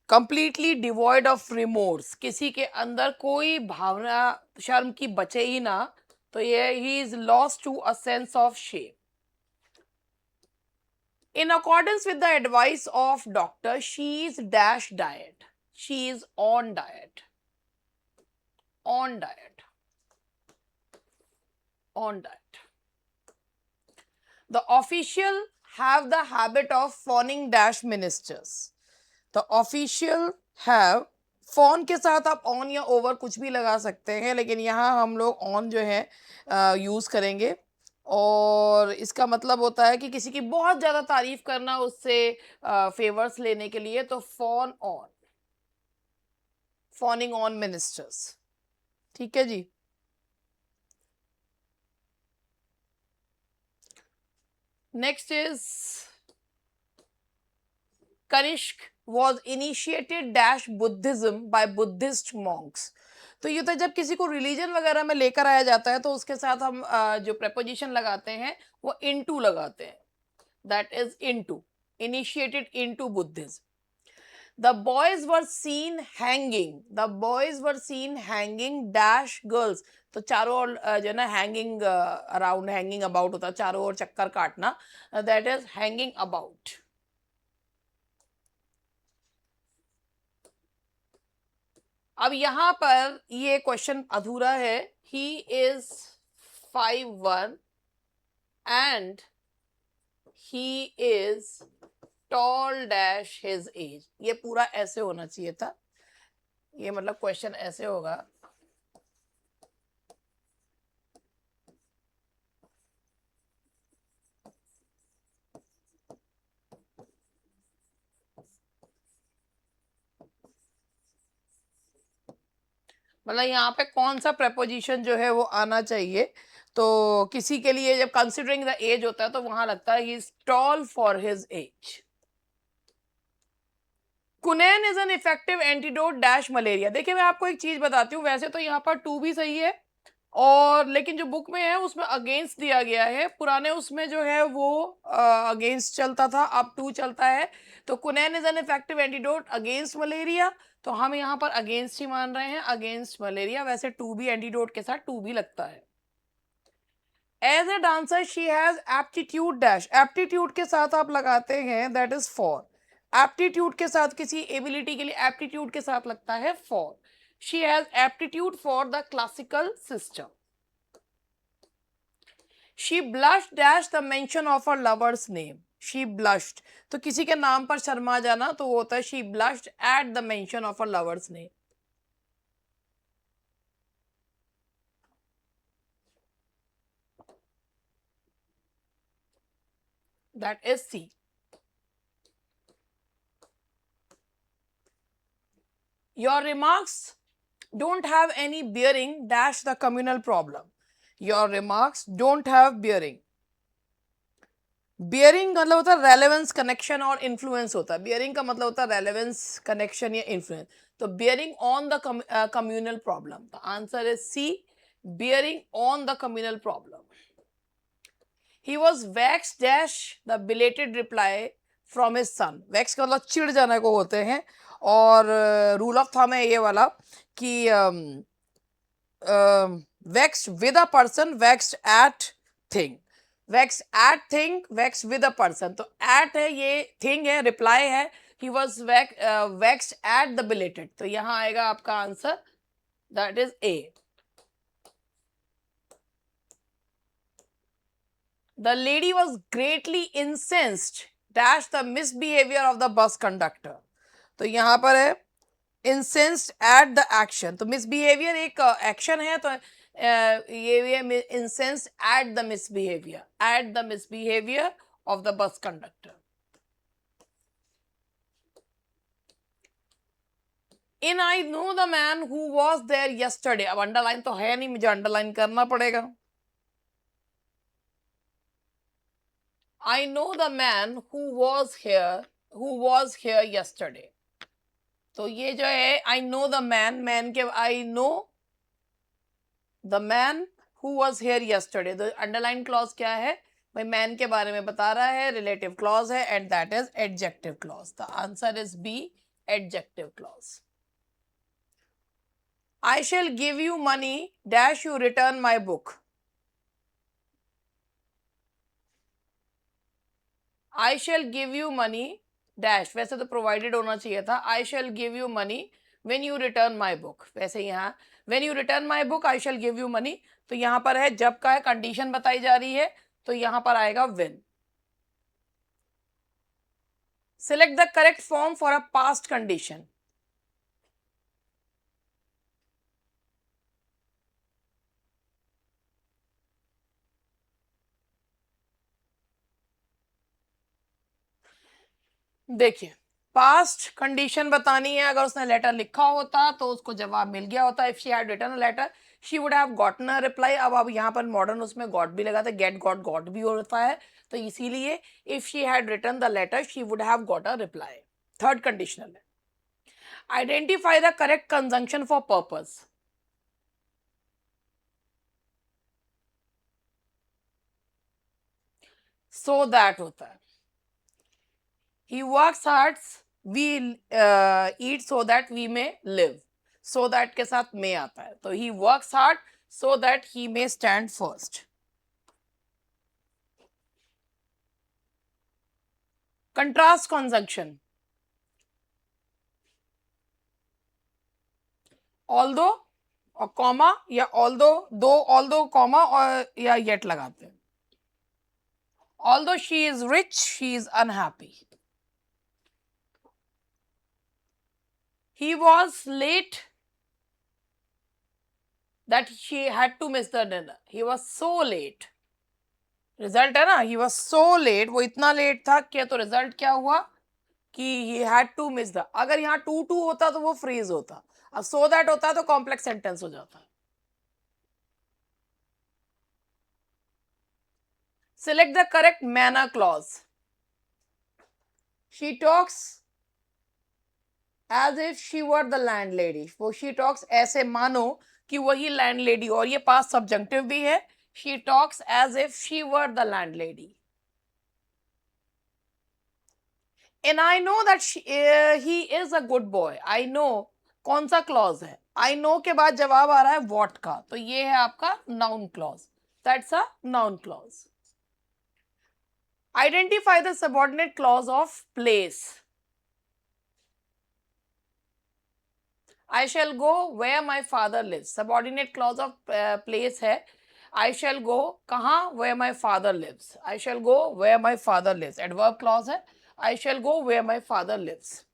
कंप्लीटली डिवॉइड ऑफ रिमोर्स, किसी के अंदर कोई भावना शर्म की बचे ही ना, तो ये he is lost to a sense of shame. In accordance with the advice of doctor, she is dash diet. She is on diet. On diet. On diet. The official have the habit of fawning dash ministers. The official have, phone के साथ आप on या over कुछ भी लगा सकते हैं, लेकिन यहाँ हम लोग ऑन जो है यूज़ करेंगे। और इसका मतलब होता है कि किसी की बहुत ज़्यादा तारीफ करना उससे फेवर्स लेने के लिए, तो phone on, fawning on ministers. ठीक है जी। Next is Kanishka was initiated dash Buddhism by Buddhist monks. तो ये तो जब किसी को रिलीजन वगैरह में लेकर आया जाता है तो उसके साथ हम जो प्रेपोजिशन लगाते हैं वो इनटू लगाते हैं, that is into, initiated into Buddhism. The boys were seen hanging. The boys were seen hanging dash girls. तो चारों ओर जो है ना हैंगिंग अराउंड, हैंगिंग अबाउट होता है, चारों ओर चक्कर काटना, दैट इज हैंगिंग अबाउट। अब यहां पर ये क्वेश्चन अधूरा है। He is 5'1" and he is toll dash his age. ये पूरा ऐसे होना चाहिए था, ये मतलब क्वेश्चन ऐसे होगा। मतलब यहाँ पे कौन सा प्रेपोजिशन जो है वो आना चाहिए। तो किसी के लिए जब कंसिडरिंग द एज होता है तो वहां लगता है he is tall for his age. Quinine is an effective antidote dash malaria. देखिए मैं आपको एक चीज बताती हूँ, वैसे तो यहाँ पर टू भी सही है, और लेकिन जो बुक में है उसमें अगेंस्ट दिया गया है। पुराने उसमें जो है वो अगेंस्ट चलता था, अब टू चलता है। तो कुनैन is an effective antidote against malaria, तो हम यहाँ पर अगेंस्ट ही मान रहे हैं, अगेंस्ट मलेरिया। वैसे टू भी एंटीडोट के साथ टू भी लगता है। As a dancer she has aptitude dash, aptitude के साथ आप लगाते हैं दैट इज फॉर। एप्टीट्यूड के साथ किसी एबिलिटी के लिए एप्टीट्यूड के साथ लगता है for. She has aptitude for the classical system. She blushed dash the mention of a lover's name. She blushed, तो किसी के नाम पर शर्मा जाना, तो वो होता है she blushed at the mention of a lover's name. That is C. Your remarks don't have any bearing dash the communal problem. Your remarks don't have bearing. Bearing मतलब होता है रेलेवेंस, कनेक्शन और इन्फ्लुएंस होता है। Bearing का मतलब होता है रेलेवेंस, कनेक्शन या इन्फ्लुएंस। तो bearing on the communal problem, the answer is C, bearing on the communal problem. He was wax dash the belated reply from his son. Wax का मतलब चिढ़ जाने को होते हैं, और रूल ऑफ थंब है ये वाला कि vexed with a person, vexed at thing, vexed at thing, vexed with a person। तो at है, ये thing है, reply है, he was vexed at the belated। तो यहाँ आएगा आपका answer, that is A। The lady was greatly incensed dash the misbehavior of the bus conductor। तो यहाँ पर है incensed at the action, तो misbehavior एक एक्शन है, तो ये incensed at the misbehavior, at the misbehavior of the bus conductor। In I know the man who was there yesterday। अब अंडरलाइन तो है नहीं, मुझे अंडरलाइन करना पड़ेगा। I know the man who was here yesterday. तो ये जो है I know the man के I know the man who was here yesterday. तो अंडरलाइन क्लॉज क्या है भाई? मैन के बारे में बता रहा है, रिलेटिव क्लॉज है, and that is adjective clause. The answer is B, adjective clause. I shall give you money dash you return my book. I shall give you money dash, वैसे तो प्रोवाइडेड होना चाहिए था. I shall give you money when you return my book. वैसे यहाँ when you return my book I shall give you money. तो यहाँ पर है जब का है, कंडीशन बताई जा रही है, तो यहाँ पर आएगा when. Select the correct form for a past condition. देखिए, पास्ट कंडीशन बतानी है. अगर उसने लेटर लिखा होता तो उसको जवाब मिल गया होता. If she had written a letter she would have gotten a reply. अब यहाँ पर मॉडर्न उसमें गॉट भी लगाता है, गेट गॉट गॉट भी होता है, तो इसीलिए if she had written the letter she would have got a reply. Third conditional है. Identify the correct conjunction for purpose. So that होता है. He works hard, we eat so that we may live. So that के साथ may आता है, तो he works hard so that he may stand first. Contrast conjunction. Although और comma या although comma और या yet लगाते हैं. Although she is rich, she is unhappy. He was late that she had to miss the dinner. He was so late. Result है ना, he was so let, वो इतना लेट था क्या, तो रिजल्ट क्या हुआ कि he had to miss the. अगर यहाँ टू टू होता तो वो फ्रीज होता. अब सो दैट होता तो कॉम्प्लेक्स सेंटेंस हो जाता. Select the correct manner clause. She talks as if she were the landlady. वो शी टॉक्स ऐसे मानो कि वही लैंड लेडी, और ये पास्ट सब्जेक्टिव भी है. She talks as if she were the landlady. And I know that he is a good boy. I know कौन सा क्लॉज है? I know के बाद जवाब आ रहा है what का, तो ये है आपका noun clause. That's a noun clause. Identify the subordinate clause of place. I shall go where my father lives. Subordinate clause of place है. I shall go कहाँ? Where my father lives. I shall go where my father lives. Adverb clause है. I shall go where my father lives.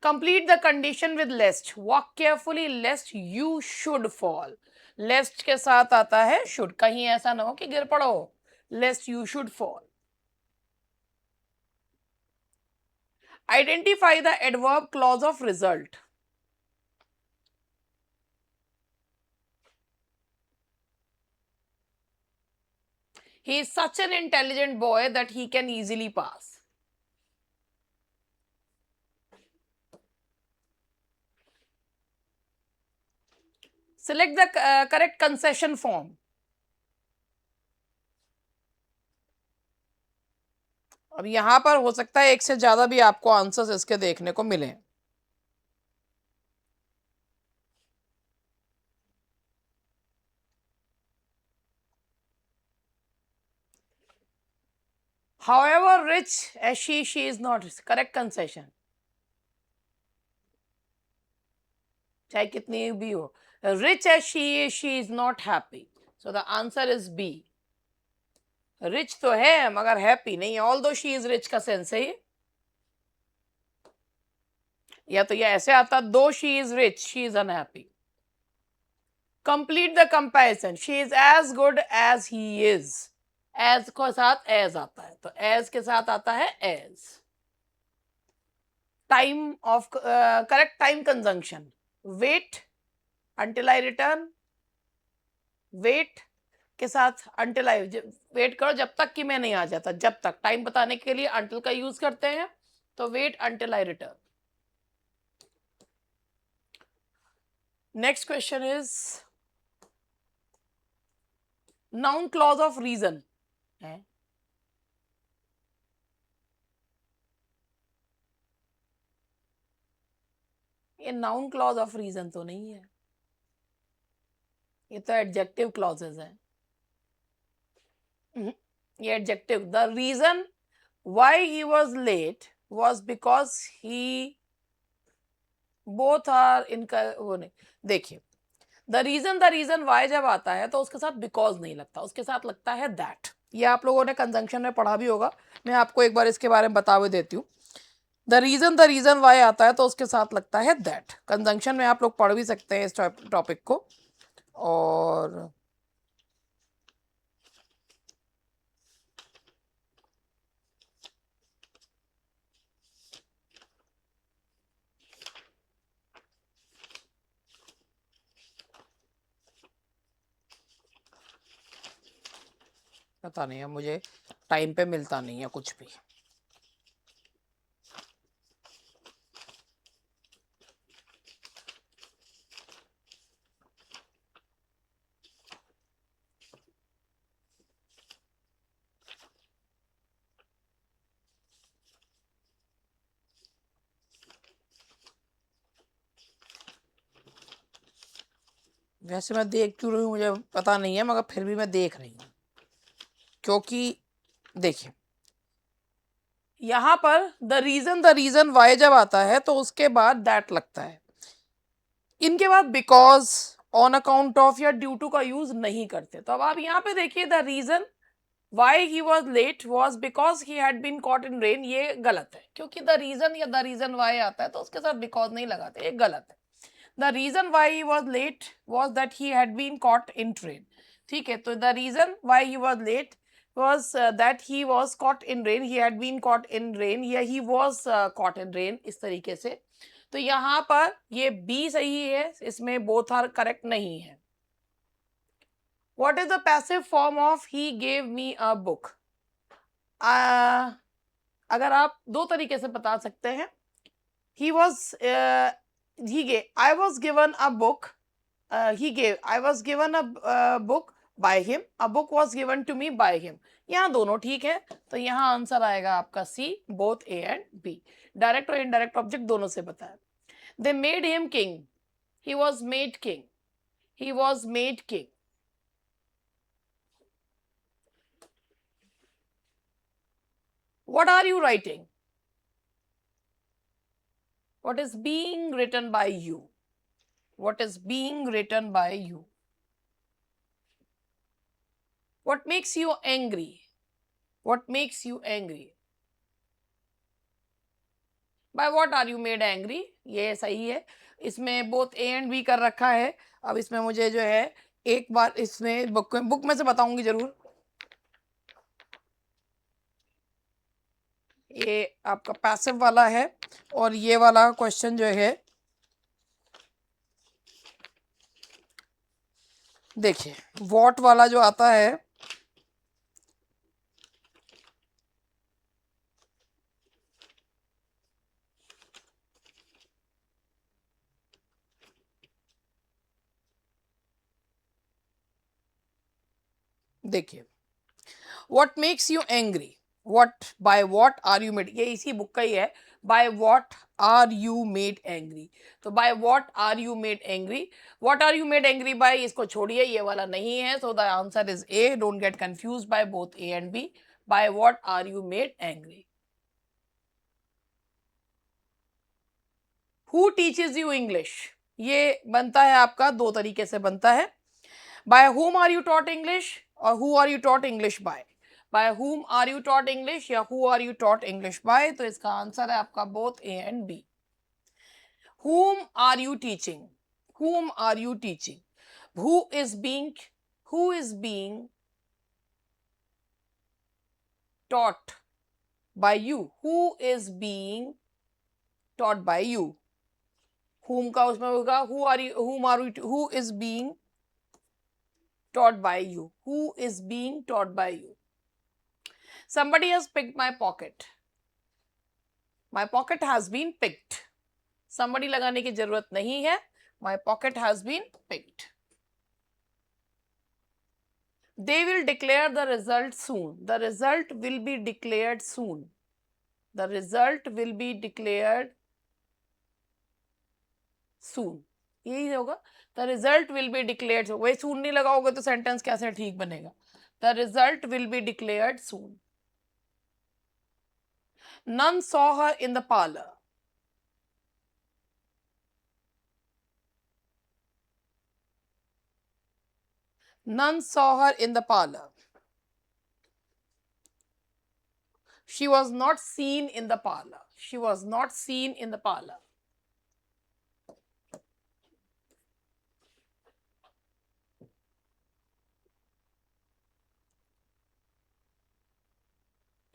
Complete the condition with lest. Walk carefully lest you should fall. Lest के साथ आता है should. कहीं ऐसा ना हो कि गिर पड़ो. Lest you should fall. Identify the adverb clause of result. He is such an intelligent boy that he can easily pass. Select the correct concession form. अब यहां पर हो सकता है एक से ज्यादा भी आपको आंसर्स इसके देखने को मिले. However rich as she is not. Correct concession. चाहे कितनी भी हो. Rich as she is not happy. So the answer is B. Rich तो है मगर happy नहीं है. Although she is rich का सेंस है ये. या तो ये ऐसे आता, though she is rich, she is unhappy. Complete the comparison. She is as good as he is. As के साथ as आता है, तो as के साथ आता है as. Time of correct time conjunction. Wait until I return. Wait के साथ until I, वेट करो जब तक कि मैं नहीं आ जाता, जब तक, टाइम बताने के लिए until का यूज करते हैं, तो wait until I return. Next question is noun clause of reason है. ये नाउन क्लॉज ऑफ रीजन तो नहीं है, ये तो एडजेक्टिव क्लॉजेज हैं. ये adjective. The reason why he was late was because he both are in, वो नहीं. देखिए, द रीजन वाई जब आता है तो उसके साथ बिकॉज नहीं लगता, उसके साथ लगता है दैट. ये आप लोगों ने कंजंक्शन में पढ़ा भी होगा, मैं आपको एक बार इसके बारे में बता भी देती हूँ. द रीजन वाई आता है तो उसके साथ लगता है दैट. कंजंक्शन में आप लोग पढ़ भी सकते हैं इस टॉपिक को. और पता नहीं है मुझे, टाइम पे मिलता नहीं है कुछ भी. वैसे मैं देख क्यों रही हूँ मुझे पता नहीं है, मगर फिर भी मैं देख रही हूँ, क्योंकि देखिए यहां पर द रीजन वाई जब आता है तो उसके बाद दैट लगता है. इनके बाद बिकॉज, ऑन अकाउंट ऑफ या ड्यू टू का यूज नहीं करते. तो अब आप यहाँ पे देखिए, the reason why he was late was because he had been caught in rain. ये गलत है, क्योंकि द रीजन या द रीजन वाई आता है तो उसके साथ बिकॉज नहीं लगाते, ये गलत है. The reason why he was late was that he had been caught in train. ठीक है, तो the reason why he was late was that he was caught in rain, he had been caught in rain, या he was caught in rain, इस तरीके से. तो यहां पर ये बी सही है, इसमें बोथ आर करेक्ट नहीं है. What is the passive form of he gave me a book? अगर आप दो तरीके से बता सकते हैं. he was he gave I was given a book, he gave I was given a book by him, a book was given to me by him. यहाँ दोनों ठीक है, तो यहाँ आंसर आएगा आपका C, both A and B. Direct और indirect object दोनों से बताया. They made him king, he was made king, he was made king. what are you writing? what is being written by you? what is being written by you? what makes you angry? what makes you angry? by what are you made angry? ये सही है, इसमें both A and B कर रखा है. अब इसमें मुझे जो है एक बार इसमें बुक में से बताऊंगी जरूर. ये आपका पैसिव वाला है, और ये वाला क्वेश्चन जो है देखिए, वॉट वाला जो आता है, देखिए, what makes you angry, what by what are you made, ये इसी बुक का ही है. By what are you made angry, तो by what are you made angry. What are you made angry by, इसको छोड़िए, ये वाला नहीं है. So the answer is A. Don't get confuse by both A and B. By what are you made angry. Who teaches you English, ये बनता है आपका दो तरीके से बनता है. By whom are you taught English, और who are you taught English by. by whom are you taught English या who are you taught English by, तो इसका आंसर है आपका both A and B. whom are you teaching, whom are you teaching. who is being taught by you, who is being taught by you. whom का उसमें होगा who are you, whom are you, who is being taught by you? Who is being taught by you? Somebody has picked my pocket. My pocket has been picked. Somebody लगाने की जरूरत नहीं है. My pocket has been picked. They will declare the result soon. The result will be declared soon. The result will be declared soon. यही होगा. The result will be declared soon. वही soon नहीं लगाओगे तो सेंटेंस कैसे ठीक बनेगा? The result will be declared soon. None saw her in the parlor. None saw her in the parlor. She was not seen in the parlor. She was not seen in the parlor.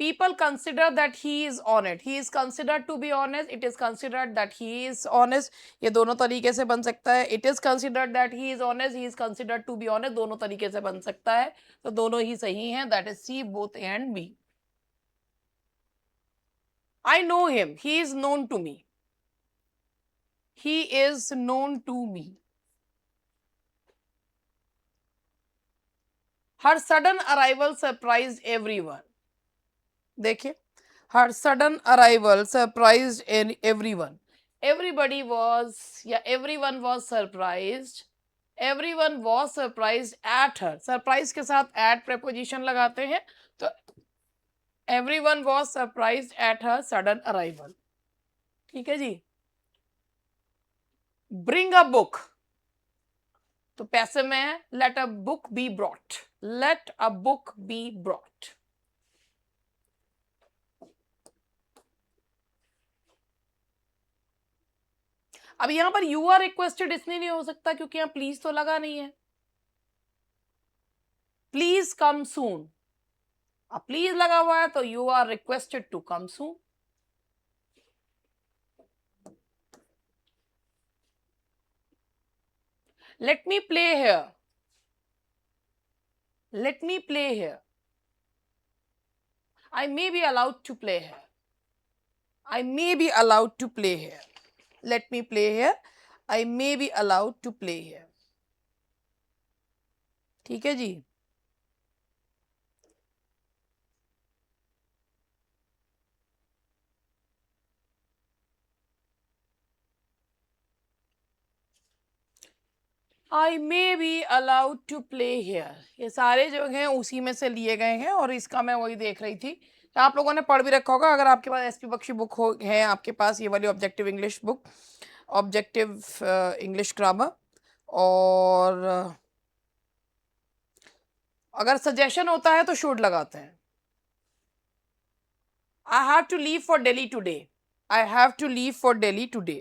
People consider that he is on it. He is considered to be honest. It is considered that he is honest. ये दोनों तरीके से बन सकता है. It is considered that he is honest. He is considered to be honest. दोनों तरीके से बन सकता है. तो दोनों ही सही हैं. That is C, both A and B. I know him. He is known to me. He is known to me. Her sudden arrival surprised everyone. देखिए, her sudden arrival surprised everyone. Everybody was, या everyone was surprised. Everyone was surprised at her. Surprise के साथ at preposition लगाते हैं, तो everyone was surprised at her sudden arrival. ठीक है जी. Bring a book. तो पैसे में है let a book be brought. Let a book be brought. अब यहां पर यू आर रिक्वेस्टेड इसलिए नहीं हो सकता क्योंकि यहां प्लीज तो लगा नहीं है. Please come soon. अब प्लीज लगा हुआ है तो you are requested to come soon. Let me play here. Let me play here. I may be allowed to play here. I may be allowed to play here. Let me play here. I may be allowed to play here. ठीक है जी. I may be allowed to play here. ये सारे जो हैं उसी में से लिए गए हैं और इसका मैं वही देख रही थी. तो आप लोगों ने पढ़ भी रखा होगा अगर आपके पास एसपी बख्शी बुक हो है आपके पास ये वाली objective English book, objective English grammar. और अगर सजेशन होता है तो शुड लगाते हैं. I have to leave for Delhi today. I have to leave for Delhi today.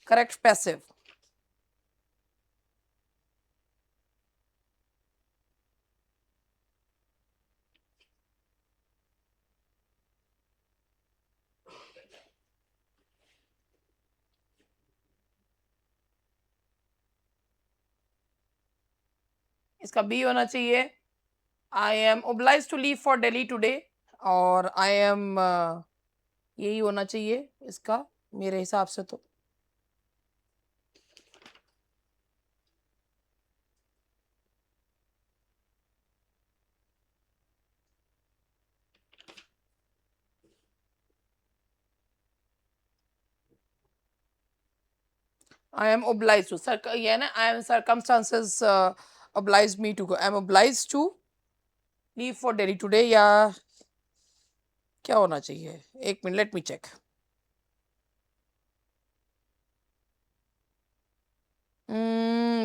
Correct passive. इसका बी होना चाहिए. I am oblige to leave for Delhi today. और आई एम यही होना चाहिए इसका मेरे हिसाब से. तो आई एम ओब्लाइज टू ये ना I M circumstances oblige me to go. I am obliged to leave for Delhi today. या क्या होना चाहिए? एक मिनट, लेट मी चेक.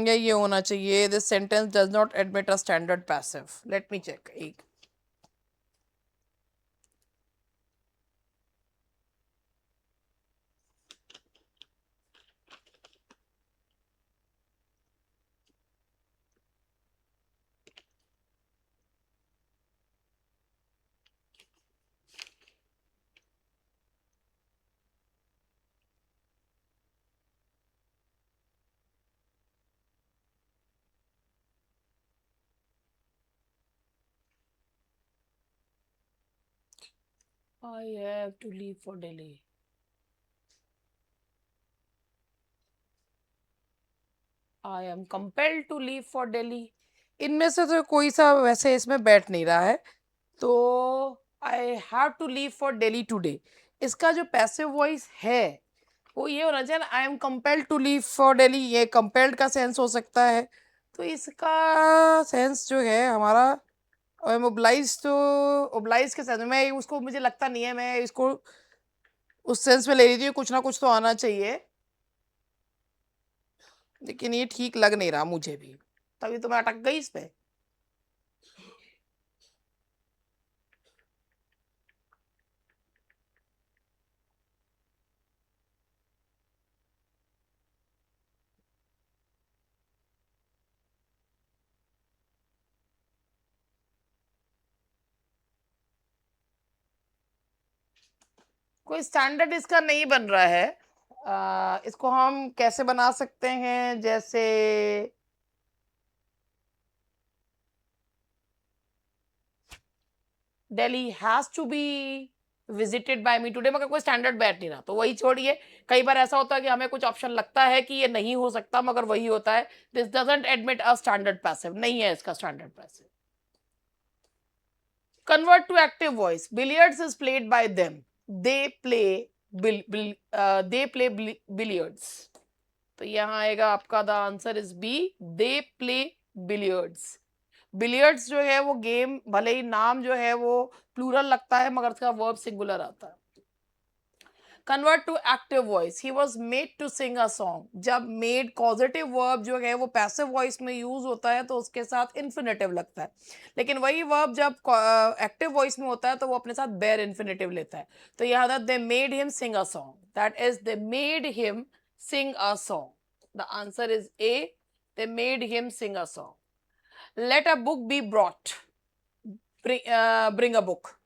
ये होना चाहिए. This sentence does not admit a standard passive. Let me check. एक I have to leave for Delhi. I am compelled to leave for Delhi. इनमें से तो कोई सा वैसे इसमें बैठ नहीं रहा है, तो I have to leave for Delhi today. इसका जो पैसिव वॉइस है वो ये होना चाहिए ना, I am compelled to leave for Delhi. ये कंपेल्ड का सेंस हो सकता है, तो इसका सेंस जो है हमारा आई एम ओब्लाइज, तो ओब्लाइज के सेंस में मैं उसको, मुझे लगता नहीं है मैं इसको उस सेंस में ले लीजिए, कुछ ना कुछ तो आना चाहिए, लेकिन ये ठीक लग नहीं रहा मुझे भी, तभी तो मैं अटक गई इस पे। कोई स्टैंडर्ड इसका नहीं बन रहा है। इसको हम कैसे बना सकते हैं, जैसे Delhi has to be visited by me today, मगर कोई स्टैंडर्ड बैठ नहीं रहा, तो वही छोड़िए। कई बार ऐसा होता है कि हमें कुछ ऑप्शन लगता है कि ये नहीं हो सकता, मगर वही होता है। This doesn't admit a standard passive, नहीं है इसका standard passive. Convert to active voice, billiards is played by them, they play billiards. तो यहाँ आएगा आपका the answer is B, they play billiards. Billiards जो है वो गेम, भले ही नाम जो है वो प्लूरल लगता है मगर उसका वर्ब सिंगुलर आता है। Convert to active voice, he was made to sing a song. जब मेड कॉजेटिव वर्ब जो है वो पैसिव वॉइस में यूज होता है तो उसके साथ इन्फिनेटिव लगता है, लेकिन वही वर्ब जब एक्टिव वॉइस में होता है तो वो अपने साथ बेयर इन्फिनेटिव लेता है। तो यहाँ था they made him sing a song, that is they made him sing a song. The answer is A, they made him sing a song. Let a book be brought, bring a book.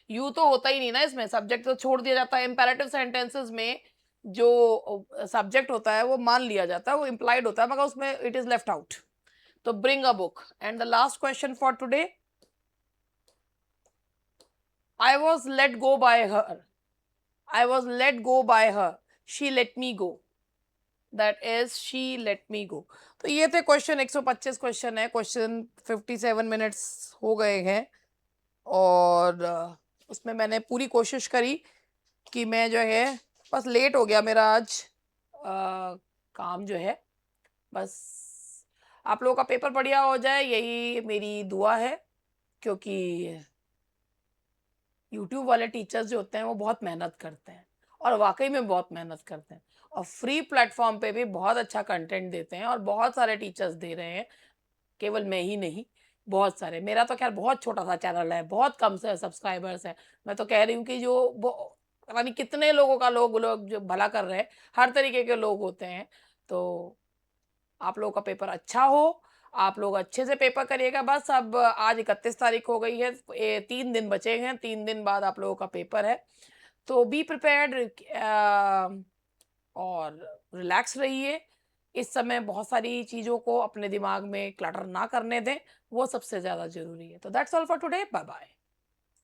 You तो होता ही नहीं ना इसमें, subject तो छोड़ दिया जाता है। इंपेरेटिव सेंटेंसेस में जो सब्जेक्ट होता है वो मान लिया जाता है, वो इम्प्लाइड होता है, मगर उसमें इट इज लेफ्ट आउट। तो bring a book. And the last question for today, I was let go by her, I was let go by her, she let me go, that is she let me go. तो ये थे question, 125 question है, question 57 minutes हो गए हैं, और उसमें मैंने पूरी कोशिश करी कि मैं जो है, बस लेट हो गया मेरा आज काम जो है, बस आप लोगों का पेपर बढ़िया हो जाए यही मेरी दुआ है, क्योंकि यूट्यूब वाले टीचर्स जो होते हैं वो बहुत मेहनत करते हैं, और वाकई में बहुत मेहनत करते हैं, और फ्री प्लेटफॉर्म पे भी बहुत अच्छा कंटेंट देते हैं, और बहुत सारे टीचर्स दे रहे हैं, केवल मैं ही नहीं, बहुत सारे। मेरा तो खैर बहुत छोटा सा चैनल है, बहुत कम से सब्सक्राइबर्स हैं। मैं तो कह रही हूँ कि जो पता नहीं कितने लोगों का लोग लोग जो भला कर रहे हैं, हर तरीके के लोग होते हैं। तो आप लोगों का पेपर अच्छा हो, आप लोग अच्छे से पेपर करिएगा। बस अब आज 31 तारीख हो गई है, 3 दिन बचे हैं, 3 दिन बाद आप लोगों का पेपर है, तो बी प्रिपेयर्ड और रिलैक्स रहिए। इस समय बहुत सारी चीज़ों को अपने दिमाग में क्लटर ना करने दें, वो सबसे ज़्यादा ज़रूरी है। तो that's all for today, bye bye.